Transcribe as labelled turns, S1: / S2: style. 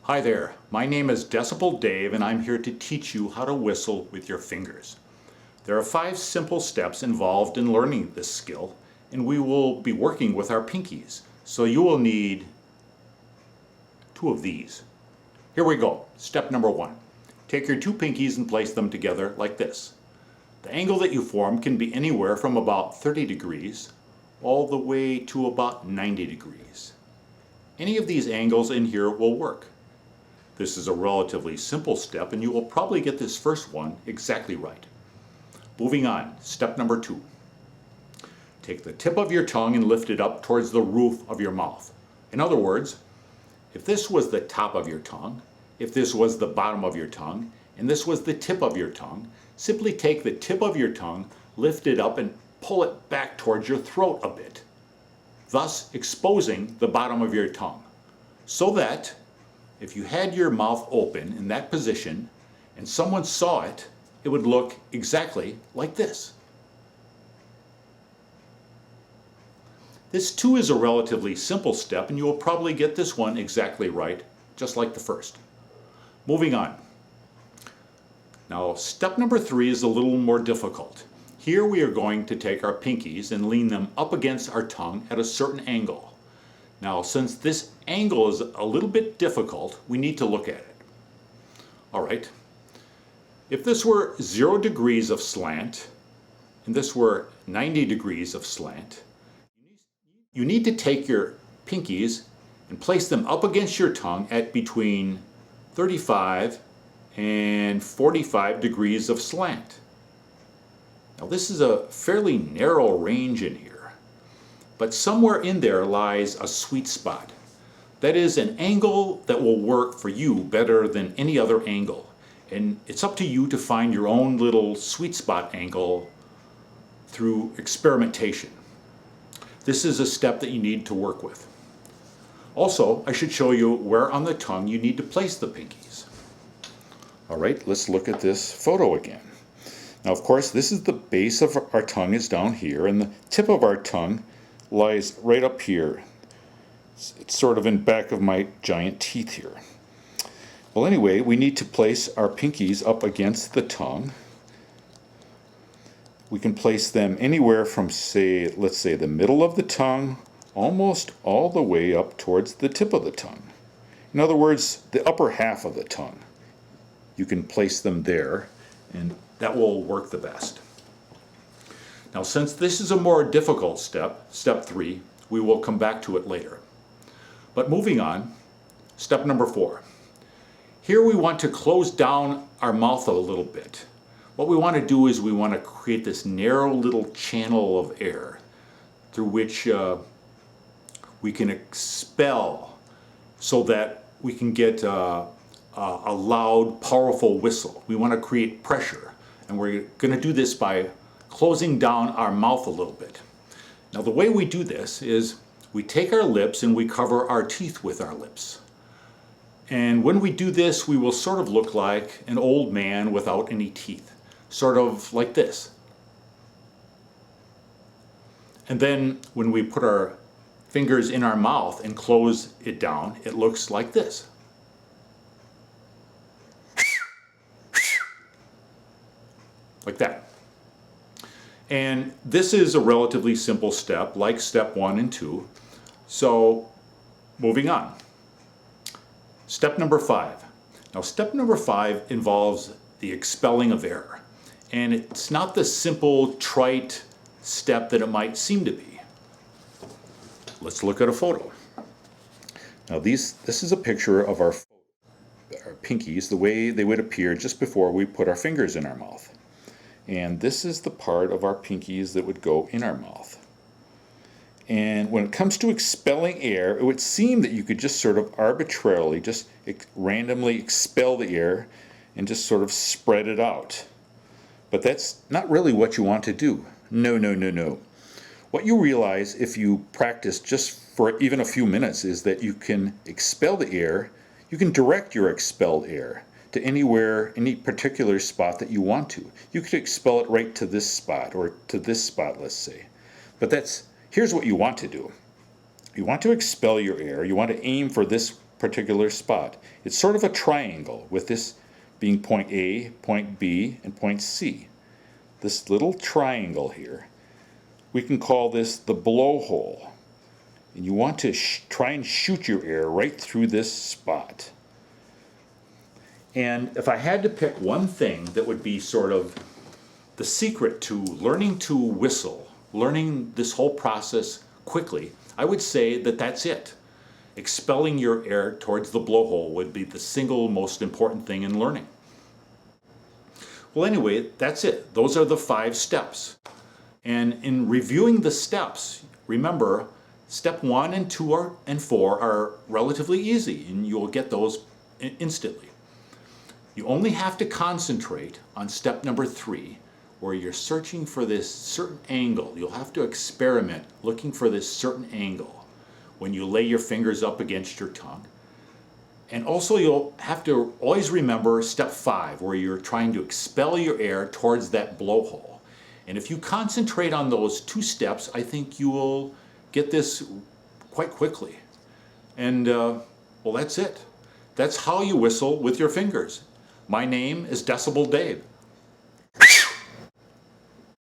S1: Hi there, my name is Decibel Dave and I'm here to teach you how to whistle with your fingers. There are 5 simple steps involved in learning this skill, and we will be working with our pinkies. So you will need 2 of these. Here we go. Step number 1. Take your 2 pinkies and place them together like this. The angle that you form can be anywhere from about 30 degrees all the way to about 90 degrees. Any of these angles in here will work. This is a relatively simple step and you will probably get this first one exactly right. Moving on, step number 2. Take the tip of your tongue and lift it up towards the roof of your mouth. In other words, if this was the top of your tongue, if this was the bottom of your tongue, and this was the tip of your tongue, simply take the tip of your tongue, lift it up and pull it back towards your throat a bit, thus exposing the bottom of your tongue, so that if you had your mouth open in that position and someone saw it, it would look exactly like this. This too is a relatively simple step and you will probably get this one exactly right, just like the first. Moving on. Now step number 3 is a little more difficult. Here we are going to take our pinkies and lean them up against our tongue at a certain angle. Now since this angle is a little bit difficult, we need to look at it. Alright, if this were 0 degrees of slant and this were 90 degrees of slant, you need to take your pinkies and place them up against your tongue at between 35 and 45 degrees of slant. Now this is a fairly narrow range in here, but somewhere in there lies a sweet spot. That is an angle that will work for you better than any other angle. And it's up to you to find your own little sweet spot angle through experimentation. This is a step that you need to work with. Also, I should show you where on the tongue you need to place the pinkies. All right, let's look at this photo again. Now, of course, this is the base of our tongue is down here, and the tip of our tongue lies right up here. It's sort of in back of my giant teeth here. Well, anyway, we need to place our pinkies up against the tongue. We can place them anywhere from, let's say the middle of the tongue, almost all the way up towards the tip of the tongue. In other words, the upper half of the tongue. You can place them there, and that will work the best. Now, since this is a more difficult step, step 3, we will come back to it later. But moving on, step number 4. Here we want to close down our mouth a little bit. What we want to do is we want to create this narrow little channel of air through which we can expel so that we can get a loud, powerful whistle. We want to create pressure, and we're going to do this by closing down our mouth a little bit. Now the way we do this is we take our lips and we cover our teeth with our lips. And when we do this, we will sort of look like an old man without any teeth, sort of like this. And then when we put our fingers in our mouth and close it down, it looks like this. Like that. And this is a relatively simple step, like step 1 and 2. So, moving on. Step number 5. Now, step number 5 involves the expelling of air. And it's not the simple, trite step that it might seem to be. Let's look at a photo. Now, this is a picture of our pinkies, the way they would appear just before we put our fingers in our mouth. And this is the part of our pinkies that would go in our mouth. And when it comes to expelling air, it would seem that you could just sort of arbitrarily, just randomly expel the air and just sort of spread it out. But that's not really what you want to do. No, no, no, no. What you realize if you practice just for even a few minutes is that you can expel the air, you can direct your expelled air to anywhere, any particular spot that you want to. You could expel it right to this spot or to this spot, let's say. But here's what you want to do. You want to expel your air, you want to aim for this particular spot. It's sort of a triangle, with this being point A, point B, and point C. This little triangle here, we can call this the blowhole. And you want to try and shoot your air right through this spot. And if I had to pick one thing that would be sort of the secret to learning to whistle, learning this whole process quickly, I would say that that's it. Expelling your air towards the blowhole would be the single most important thing in learning. Well, anyway, that's it. Those are the 5 steps. And in reviewing the steps, remember, step 1 and 2 and 4 are relatively easy, and you'll get those instantly. You only have to concentrate on step number 3, where you're searching for this certain angle. You'll have to experiment looking for this certain angle when you lay your fingers up against your tongue. And also you'll have to always remember step 5, where you're trying to expel your air towards that blowhole. And if you concentrate on those 2 steps, I think you will get this quite quickly. And well, that's it. That's how you whistle with your fingers. My name is Decibel Dave.